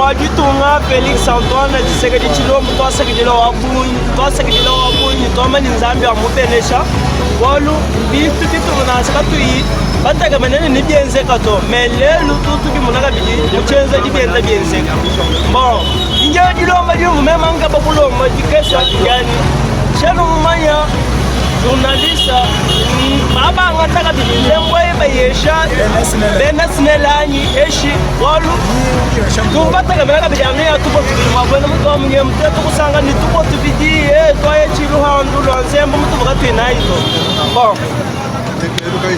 moi du Tonga, Félix Antoine, Tshisekedi Tshilombo, toi Sekedi Wabuni, toi Mani Nzambi Amupenesha. Wolu, bitu kitu na sakatui, bataka manene ni bienze kato, mais lelo tutu ki munaka biji, muchenza di bienze. Bon, inje dilomba di mumema nga babulomba di kesha gani. Chano mumanya journaliste baba ngataka biji lembo bayesha benesnelani eshi wolu tubataka manaka biji anga tupo mabona muto munye mteto kusanga ni tupo tubidi twaye chiruhandu lwanzembo mutu bakatinaito. Bon,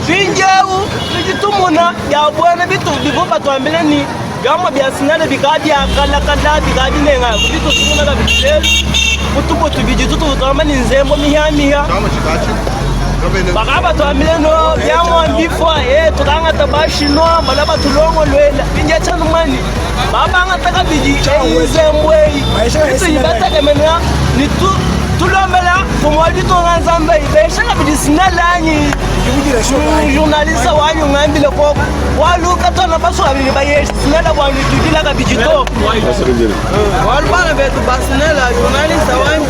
Vinjau, vijitumuna ya bwana bitu bivupa tuambile ni gama biasinale bikadi ya kala bikadi nenga bitu tumuna la bitele kutupo tubijitu tutama ni nzembo miha bakaba tuambile no byamo mbifwa tukanga tabashi no malaba tulongo lwela binja chanu mani baba ngataka biji nzembo bitu ibataka mena ni tu tulombela kumwadi tonga nzambe ibeshaka bidisinalani journaliste wanyu ngambile ko waluka tona baswabili bayeshi sinela wanyu tudila ka bijito walbana betu basinela journaliste wanyu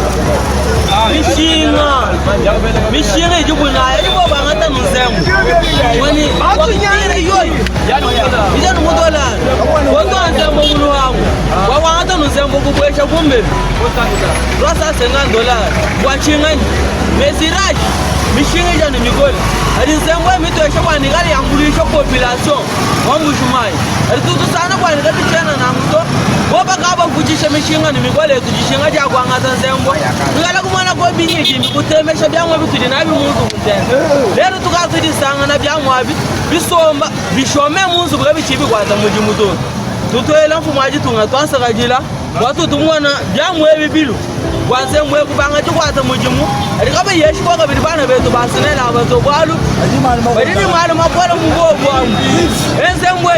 mishinga ijubuna ibo bangata nzembo wani wakinyere yoyi bijana mudola wondo nzembo bulu wangu wawangata nzembo kubwesha kumbe rosa $50 wachingani mesiraji mishinga jana migoli ari nzembo mitosha kwani kali yangulisha population wamushumai ari tutu sana kwani kati tena na mto woba kaba kujisha mishinga ni migoli kujishinga ja kwangata nzembo ngala kumana ko binyiji mikutemesha byamwe bitudi nabi muntu kutenda lero tukazidi sanga na byamwe abi bisomba bishome munzu bwa bichibi kwaza muji muto tutoela mfumaji tunga twansakajila watu tumwana byamwe bibilu kwanze mwe kubanga tukwata mujimu arikaba yeshi kwa kabiri bana betu basinela abazo bwalu badini mali mapora mugogo enze mwe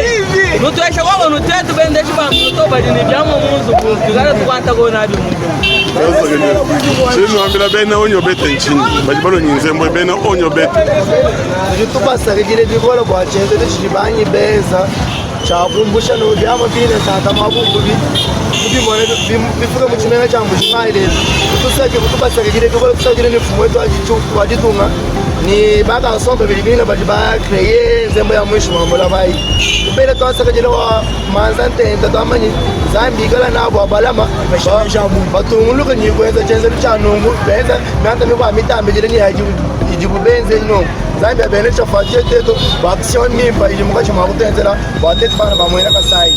nutwesha kwa nutetu bende chibangu to badini byamwe munzu kugara tukwata ko nabi munzu chino ambira bena onyo bete nchini bajibalo nyinze mwe bena onyo bete tupasakijile bikola kwa chenze chibanyi beza chakumbusha no byamo bine tata mabumbu bimone bifuka mu kimena cya mbushimire tusake kutubasakijile bikola tusakijile ni fumo yetu wajitunga ni baga sonto bilibina bajiba créer nzembo ya mwisho mamola bai tupele twasakijile wa manzante ndatamani zambi kala nabo abalama batunguluka ni kwenza chenze chanungu benza manta mi kwa mitambile ni ijibu benze no zambi abene chafatie teto ba action nimba ijimuka chima kutenzela ba tetu bana bamwena kasai.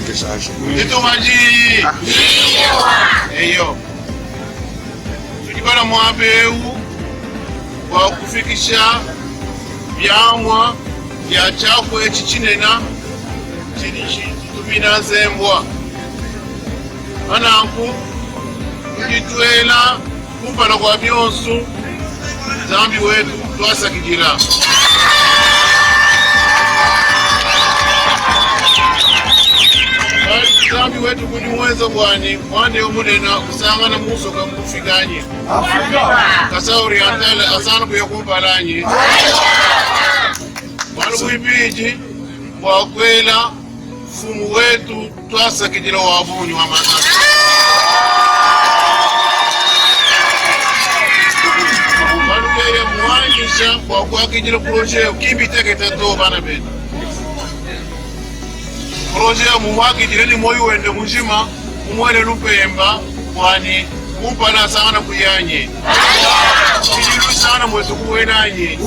tufike sasa. Itumaji. Eyo. Tujibana mwabeu kwa kufikisha byamwa bya chakwe chichinena chilichi tubina zembwa. Ananku kujitwela kumpana kwa byonsu zambi wetu twasakijira. Zambi wetu kuni mwezo kwani mwande umunena kusangana muso kamufikanye kasa orientale asana kuya kumpalanye wanu kuipiji kwa kwela fumu wetu twasakijira wabunyi wa manasa wanu kaya mwanyisha kwa kuakijira proje ukibiteke tato bana betu proje muwaki jireni moyo wende mujima umwele lupemba kwani kumpana sana kuyanye kijiru sana mwetu kuwenanye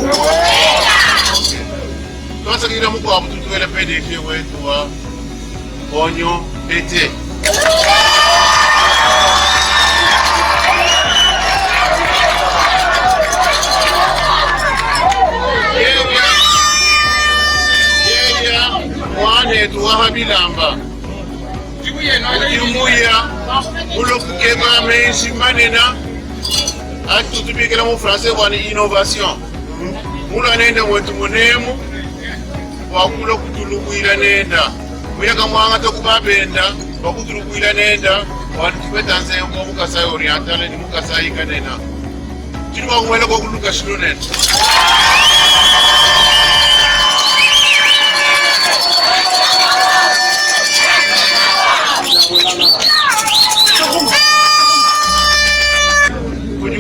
twasakira muko abu tutuwele pedeke wetu wa onyo bete mwane tuwaha bilamba ujimuya ulokukeba menshi manena ati tutubikila mu français kwani innovation mula nenda mwetu munemu wakula kutulukwila nenda muyaka mwanga tokubabenda wakutulukwila nenda wani tupeta nzembo mukasai orientale ni mukasai kanena chini wakumwela kwa kuluka shilonena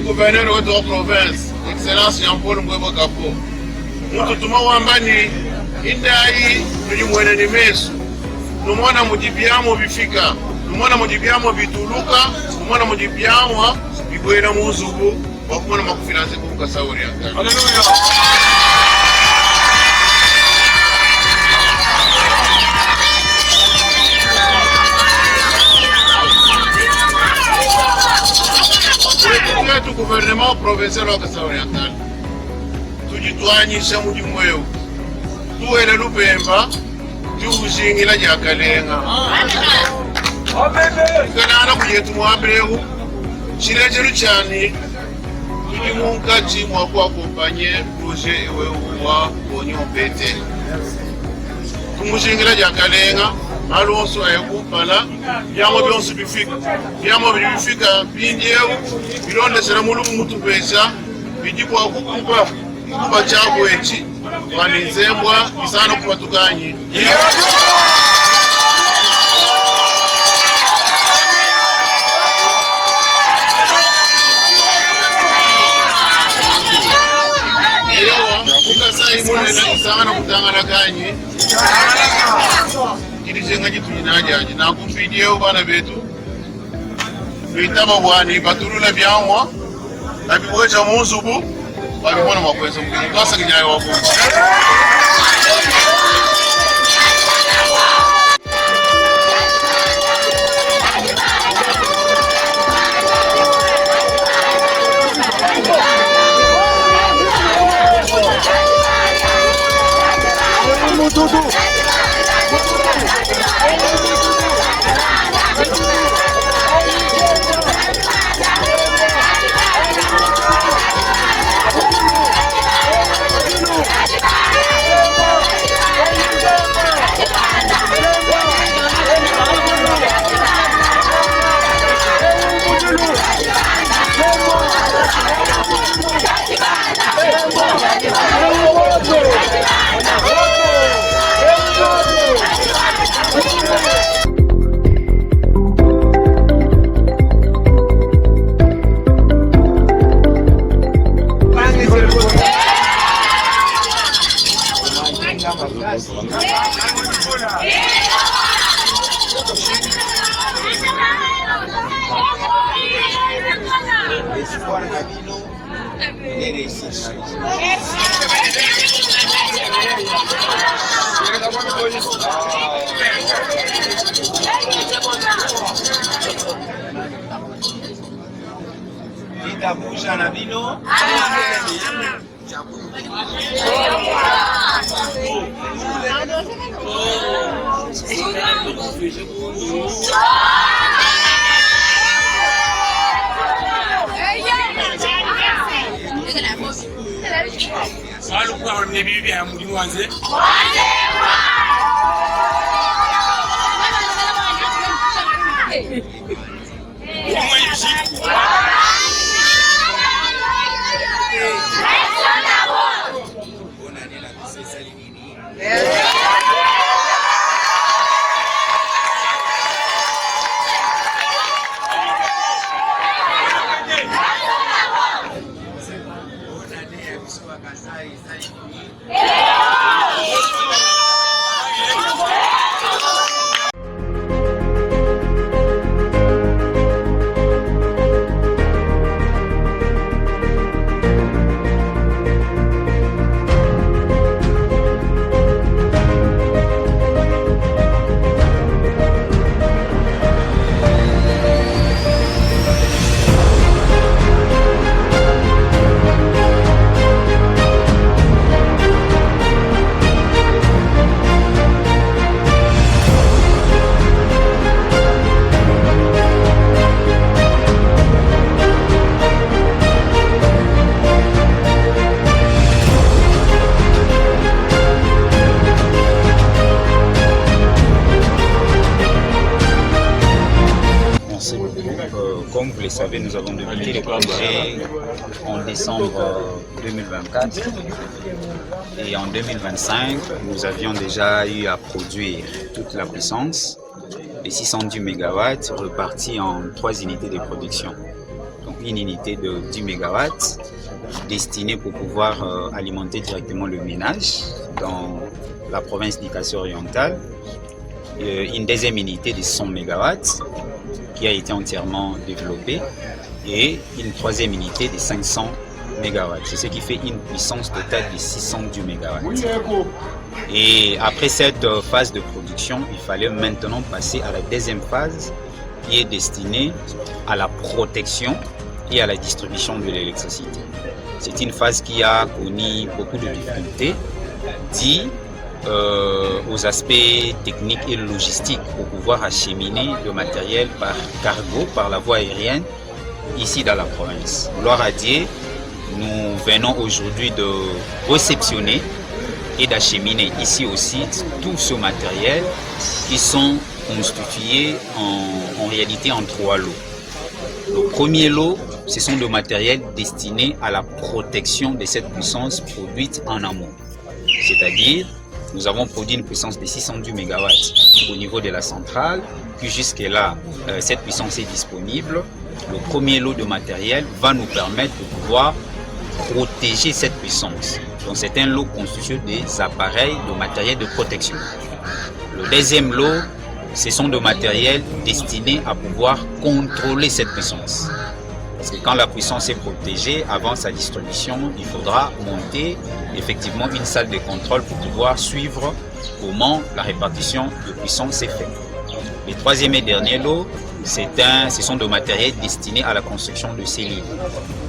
gouverneur wetu wa province excellence Jean-Paul Mbwebo Kapo mutu tuma wambani indai tulimwene ni mesu numona mujibyamo bifika numona mujibyamo bituluka numona mujibyamo bigwera muzubu wakumona makufinanze kumukasawuri yakani. Haleluya. Tu gouvernement provincial wa Kasai Oriental tujitwanyisha muji mweu tuwele lupemba tiushingila jakalenga ikanana kujetu mwabeu chilechelu chani tujimunkati mwakua kompanye proje ewe uwa onyo pete tumushingila jakalenga alonso ayekumpala byamo byonso bifika byamo bifika binjewu bilondesera mulumu mutupesa bijibwa kukupa kuba chako echi kwani nzembwa isana kubatukanye ukasai munena isana kutangana kanye kilizenga jitu jinajaji na kumpidieu bana betu vitama wani batulula byamwa na bibwecha muzubu babibona makweza mukini kasa kinyayo wako Tabuja na bino. Salu kwa mnebibi ya muli wanze. Comme vous le savez, nous avons débuté le projet en décembre 2024 et en 2025, nous avions déjà eu à produire toute la puissance de 610 MW repartie en 3 unités de production. Donc une unité de 10 MW destinée pour pouvoir alimenter directement le ménage dans la province d'Ikasso-Orientale, une deuxième unité de 100 MW qui a été entièrement développée et une troisième unité de 500 MW. C'est ce qui fait une puissance totale de 610 MW. Et après cette phase de production, il fallait maintenant passer à la deuxième phase qui est destinée à la protection et à la distribution de l'électricité. C'est une phase qui a connu beaucoup de difficultés, dit aux aspects techniques et logistiques pour pouvoir acheminer le matériel par cargo, par la voie aérienne, ici dans la province. Gloire à Dieu, nous venons aujourd'hui de réceptionner et d'acheminer ici aussi tout ce matériel qui sont constitués en réalité en 3 lots. Le premier lot, ce sont des matériels destinés à la protection de cette puissance produite en amont. C'est-à-dire, nous avons produit une puissance de 610 MW au niveau de la centrale, puis jusque-là, cette puissance est disponible. Le premier lot de matériel va nous permettre de pouvoir protéger cette puissance. Donc c'est un lot constitué des appareils de matériel de protection. Le deuxième lot, ce sont des matériels destinés à pouvoir contrôler cette puissance. Parce que quand la puissance est protégée, avant sa distribution, il faudra monter effectivement une salle de contrôle pour pouvoir suivre comment la répartition de puissance est faite. Le troisième et dernier lot, ce sont des matériels destinés à la construction de cellules.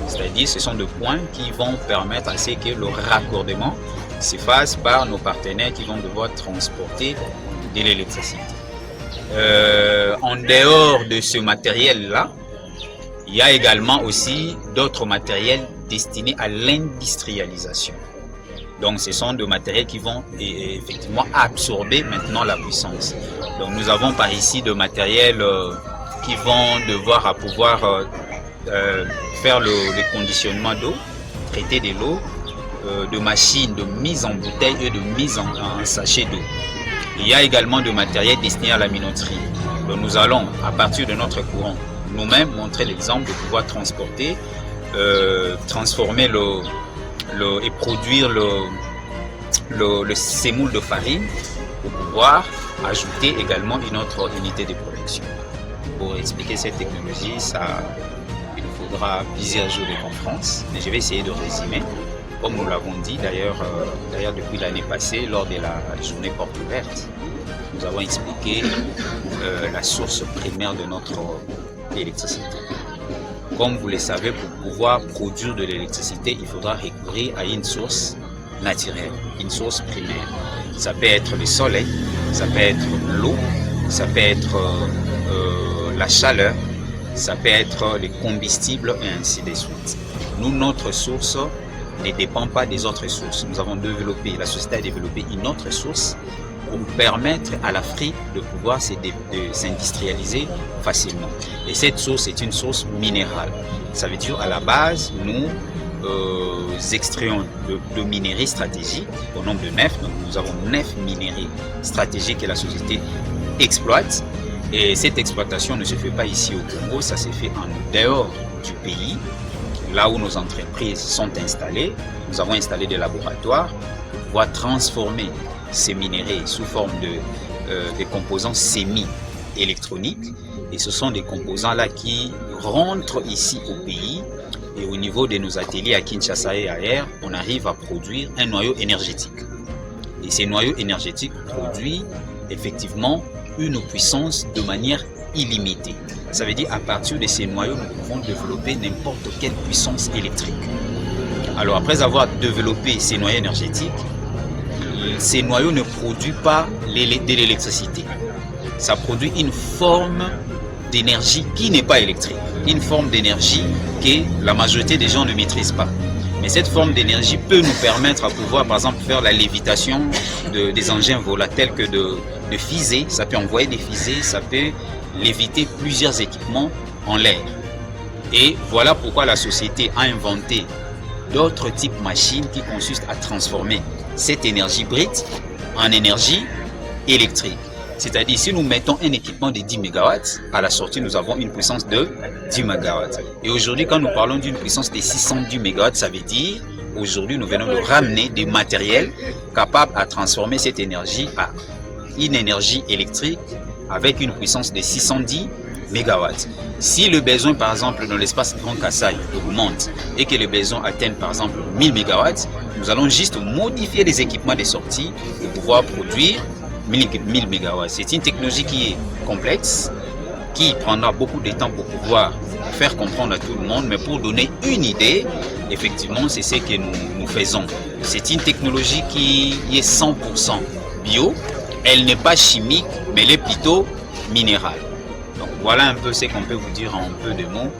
C'est-à-dire ce sont des points qui vont permettre à ce que le raccordement se fasse par nos partenaires qui vont devoir transporter de l'électricité. En dehors de ce matériel-là, il y a également aussi d'autres matériels destinés à l'industrialisation. Donc ce sont des matériels qui vont effectivement absorber maintenant la puissance. Donc nous avons par ici des matériels qui vont devoir pouvoir faire le conditionnement d'eau, traiter de l'eau, de machines de mise en bouteille et de mise en sachet d'eau. Il y a également des matériels destinés à la minoterie. Donc nous allons, à partir de notre courant, nous-mêmes montrer l'exemple de pouvoir transporter, transformer et produire le semoule de farine pour pouvoir ajouter également une autre unité de production. Pour expliquer cette technologie, il faudra plusieurs jours de conférence, mais je vais essayer de résumer. Comme nous l'avons dit d'ailleurs depuis l'année passée, lors de la journée porte ouverte, nous avons expliqué la source primaire de notre électricité. comme vous le savez, pour pouvoir produire de l'électricité, il faudra recourir à une source naturelle, une source primaire. Ça peut être le soleil, ça peut être l'eau, ça peut être la chaleur, ça peut être les combustibles et ainsi de suite. Nous, notre source ne dépend pas des autres sources. Nous avons développé, la société a développé une autre source pour permettre à l'Afrique de pouvoir de s'industrialiser facilement. Et cette source est une source minérale. Ça veut dire à la base, nous extrayons de minerais stratégiques au nombre de 9. Donc nous avons 9 minerais stratégiques que la société exploite. Et cette exploitation ne se fait pas ici au Congo, ça se fait en dehors du pays, là où nos entreprises sont installées. Nous avons installé des laboratoires pour pouvoir transformer ces minéraux sous forme de composants semi-électroniques. Et ce sont des composants-là qui rentrent ici au pays. Et au niveau de nos ateliers à Kinshasa et ailleurs, on arrive à produire un noyau énergétique. Et ces noyaux énergétiques produisent effectivement une puissance de manière illimitée. Ça veut dire à partir de ces noyaux, nous pouvons développer n'importe quelle puissance électrique. Alors après avoir développé ces noyaux énergétiques, ces noyaux ne produisent pas de l'électricité. Ça produit une forme d'énergie qui n'est pas électrique, une forme d'énergie que la majorité des gens ne maîtrisent pas. Mais cette forme d'énergie peut nous permettre à pouvoir, par exemple, faire la lévitation des engins volants tels que de fusées. Ça peut envoyer des fusées, ça peut léviter plusieurs équipements en l'air. Et voilà pourquoi la société a inventé d'autres types de machines qui consistent à transformer cette énergie brute en énergie électrique. C'est-à-dire, si nous mettons un équipement de 10 MW, à la sortie, nous avons une puissance de 10 MW. Et aujourd'hui, quand nous parlons d'une puissance de 610 MW, ça veut dire, aujourd'hui, nous venons de ramener des matériels capables à transformer cette énergie à une énergie électrique avec une puissance de 610 MW. Si le besoin, par exemple, dans l'espace Grand Kassai augmente et que le besoin atteigne, par exemple, 1000 MW, nous allons juste modifier les équipements de sortie pour pouvoir produire 1000 MW. C'est une technologie qui est complexe, qui prendra beaucoup de temps pour pouvoir faire comprendre à tout le monde, mais pour donner une idée, effectivement, c'est ce que nous faisons. C'est une technologie qui est 100% bio, elle n'est pas chimique, mais elle est plutôt minérale. Donc voilà un peu ce qu'on peut vous dire en peu de mots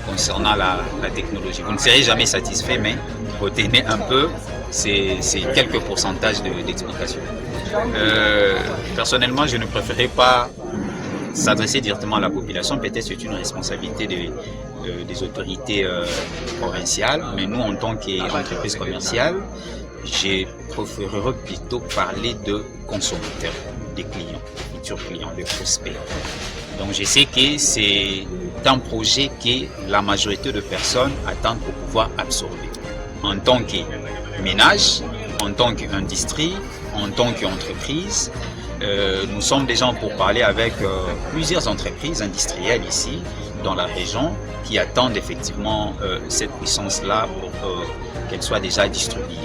concernant la technologie. Vous ne serez jamais satisfait, mais retenez un peu ces quelques pourcentages d'explication. Personnellement, je ne préférais pas s'adresser directement à la population. Peut-être c'est une responsabilité des autorités provinciales, mais nous, en tant qu'entreprise commerciale, je préférerais plutôt parler de consommateurs, des clients, des futurs clients, des prospects. Donc je sais que c'est un projet que la majorité de personnes attendent pour pouvoir absorber. En tant que ménage, en tant qu'industrie, en tant qu'entreprise, nous sommes déjà pour parler avec plusieurs entreprises industrielles ici dans la région qui attendent effectivement cette puissance-là pour qu'elle soit déjà distribuée.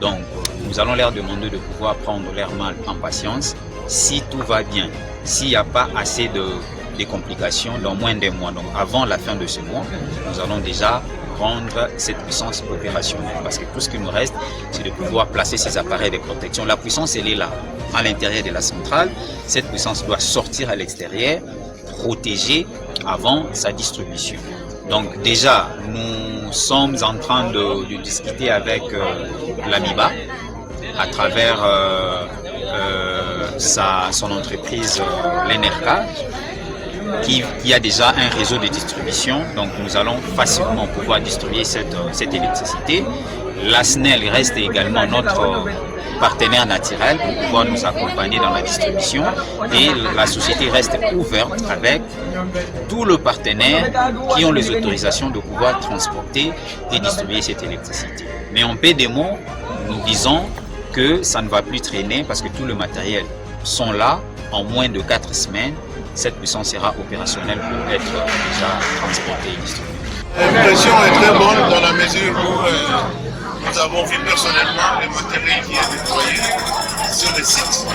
Donc nous allons leur demander de pouvoir prendre leur mal en patience. Si tout va bien, s'il n'y a pas assez de complications dans moins d'un mois, donc avant la fin de ce mois, nous allons déjà rendre cette puissance opérationnelle. Parce que tout ce qui nous reste, c'est de pouvoir placer ces appareils de protection. La puissance, elle est là, à l'intérieur de la centrale. Cette puissance doit sortir à l'extérieur, protégée avant sa distribution. Donc déjà, nous sommes en train de discuter avec l'AMIBA à travers son entreprise, l'NRK, qui a déjà un réseau de distribution. Donc nous allons facilement pouvoir distribuer cette électricité. La SNEL reste également notre partenaire naturel pour pouvoir nous accompagner dans la distribution, et la société reste ouverte avec tous les partenaires qui ont les autorisations de pouvoir transporter et distribuer cette électricité. Mais en peu de mots, nous disons que ça ne va plus traîner parce que tout le matériel sont là. En moins de 4 semaines, cette puissance sera opérationnelle pour être déjà transportée et distribuée. L'impression est très bonne dans la mesure où nous avons vu personnellement le matériel qui est déployé sur le site.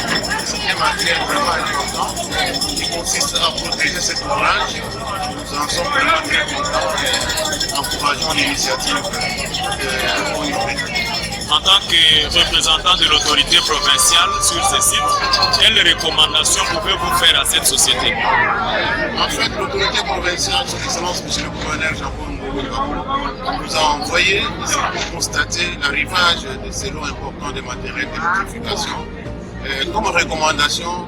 C'est un matériel vraiment important qui consiste à protéger cet ouvrage nous en sommes vraiment très contents et encourageons l'initiative de l'OIP. En tant que représentant de l'autorité provinciale sur ce site, quelles recommandations pouvez-vous faire à cette société? En fait, l'autorité provinciale, son Excellence M. le gouverneur Jean-Paul nous a envoyé ici pour constater l'arrivage de ces lots importants de matériel d'électrification. Comme recommandation,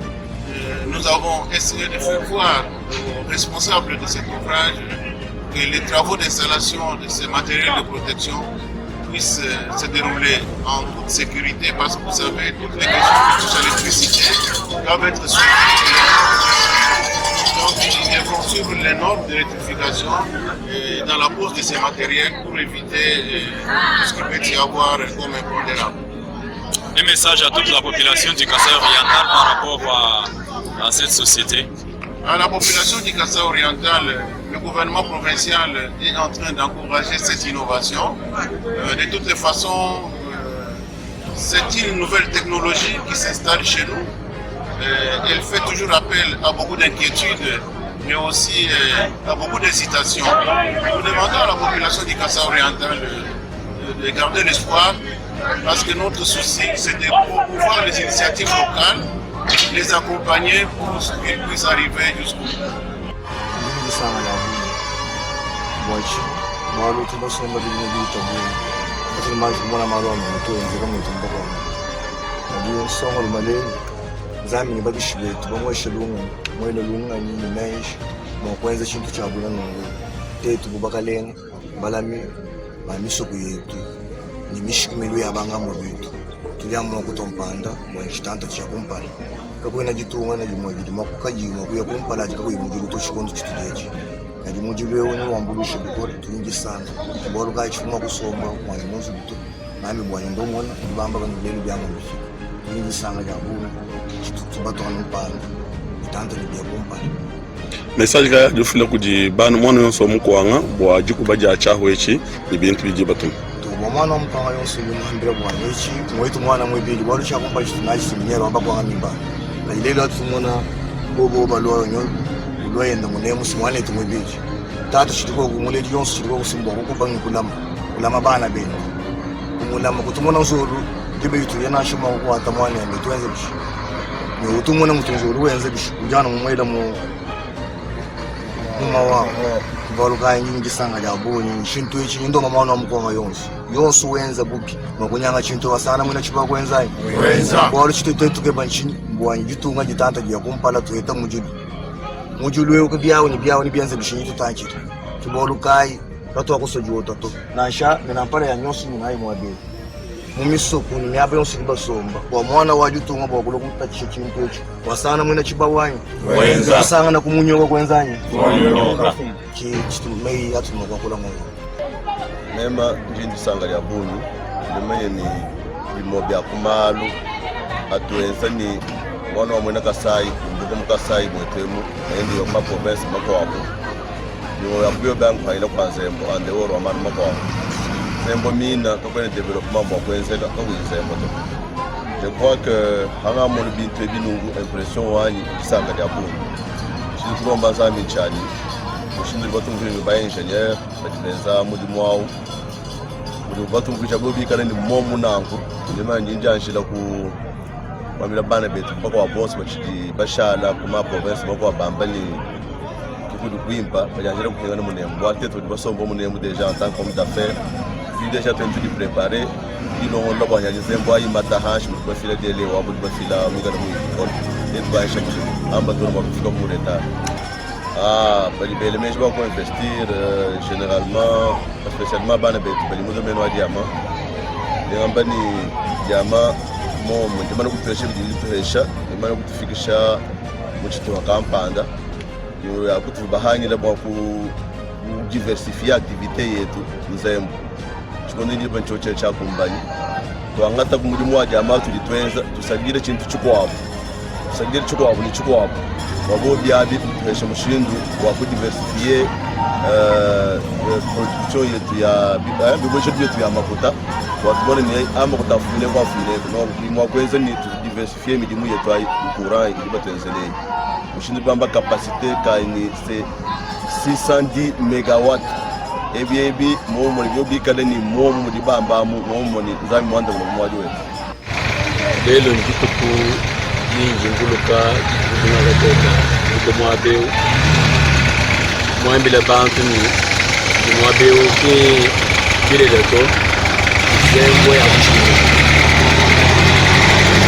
nous avons essayé de faire voir aux responsables de cet ouvrage que les travaux d'installation de ces matériels de protection puissent se dérouler en toute sécurité parce que vous savez, toutes les questions qui touchent à l'électricité doivent être suivies. Donc, ils devront suivre les normes d'électrification dans la pose de ces matériels pour éviter tout ce qu'il peut y avoir comme impondérable. Un message à toute la population du Kasaï oriental par rapport à cette société. À la population du Kasaï oriental, le gouvernement provincial est en train d'encourager cette innovation. De toutes les façons, c'est une nouvelle technologie qui s'installe chez nous. Elle fait toujours appel à beaucoup d'inquiétudes, mais aussi à beaucoup d'hésitations. Nous demandons à la population du Kasaï oriental de garder l'espoir, parce que notre souci, c'est de promouvoir les initiatives locales, les accompagner pour qu'ils puissent arriver jusqu'au bout. Ni mishikimelo yabangambo bethu tuliamua kutompanda mwa chitanda cha kumpala kakwena jitunga na limwagidi makukajima kuya kumpala jikakuyimujiru tochikondo chitudeji kadi mujiru wewe ni wambulushe bikore tuyingi sana bolo kai chuma kusomba mwa imuzu bitu nami bwanya ndomona ibamba banilelo byango bifika tuyingi sana jabu chitutubato kanumpanda itanda libya kumpala message ga jofula kuji banu mwana yonso mukwanga bwa jikuba ja chahwechi ibintu bijibatum mwana mukanga yonse yumuhambira bwana iki mwetu mwana mwebili balo chakumpa chitunaji siminyero amba kwa mimba kalelo tumona bobo balo nyo uloyenda munemu simwane tumwebili tatu chitiko kumule yonse chitiko kusimba kukubangi kulama bana bene kumulama kutumona uzuru gibe yitu yana shima kwa tamwani ya mitwenze bishi ni utumona mutunzuru wenze bishi ujana mumwela mu wa balo kanyi ngisanga jabuni shintu ichi ndo mama mkonga yonse wenza bupi makunyanga chinto wasana mwina chipa kwenza balo chitetetu ke banchini bwanyi jitunga jitanta ya kumpala tueta mujulu wewe kubyawo ni byanze bishinyi tutanchira kibolo kai bato akusojota to nasha menampara ya nyosi ni nayi mwabe mumisoko ni myaba yonse basomba bwa mwana wajutunga bwa kulokuta chinto ichi wasana mwina chipa wanyi wasanga na kumunyoka kwenzanyi chitumei atumwa kula mungu nema njindi sanga ya bunu limenye ni limobya kumalu atuenza ni mwana wa mwena Kasai mbuko mukasai mwetemu endi yo maprovince mako wako yo yakuyo bank haina kwanzembo ande woro amanu mako wako zembo mina kokone development mbo kwenzeka ko wizembo to je crois que hanga mo bintu binungu impression wani sanga ya bunu shi tulomba zami chani ushindi batumvira ba engineer badibenza muri mwawo uri batumvira bobi kana ni momu nangu ndima nyinja nshila ku bamira bana betu bako wa boss bachidi bashala kuma province bako wa bambali kikudu kwimpa bajanjira kuhingana munembo ateto dibasombo munembo déjà en tant qu'homme d'affaires vi déjà tentu di préparer ino lobo nyaje zembo ayi matahash mu bafila dele wa bu bafila mu ngara mu ikol et ba shaki amba to mo fika mu reta bali bele mais je vais encore investir généralement spécialement bana betu bali mu domaine wa diamant ngambani diamant momo ndimana kutresha bidilitresha ndimana kutufikisha muchito wakampanda yo yakutubahanyira bwa ku diversifier activité yetu nzembo chikondi ndi banchoche cha kumbani to ngata kumudi wa jamaa tulitwenza tusagire chintu chikwabo ni chikwabo wabo byabi tutresha mushindu wa ku diversifier production yetu ya bibocho yetu ya mafuta watubone ni ama kutafune kwa fune no mwa kwenza ni diversifier midimu yetu ai courant ili batenzele mushindu bamba capacité ka ni 610 mégawatts. Et bien, mon bikale ni mon di bamba mon nzami mwanda mwaji wetu. Lelo ndikuku nyingi nguluka nguluka tena ngo mwabeu mwambile bantu ni mwabeu ke bile leto zembo ya kushinga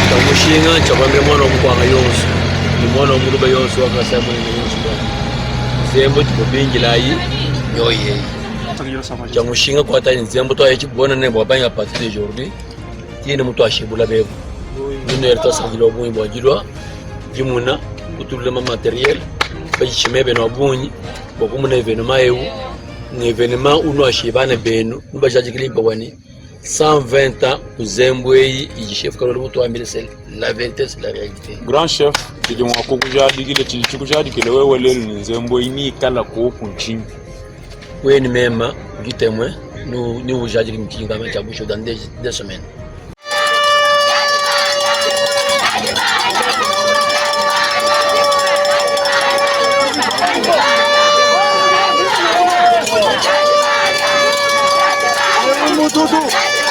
tamushinga chabambe mwana mkwanga yonso ni mwana muluba yonso wakasema ni yonso zembo tibingirayi yoye chamushinga kwa tani zembo to ayi bona ne bwabanya partir d'aujourd'hui tiene mutu ashibula bebo nous avons fait des choses jimuna kutulula matériel bajishimebe na bunyi bokumu na événement ewu ni événement uno ashibana benu nubajaji kilimba wani 120 ans kuzembwe chef kalolo mutu ambile c'est la vérité, c'est la réalité. Grand chef de moi kokujadi kile chikujadi kile wewe lelo ni nzembwe ini kala ko kunchini weni mema gitemwe ni ujaji kimkinga machabusho dans des semaines. Tudo.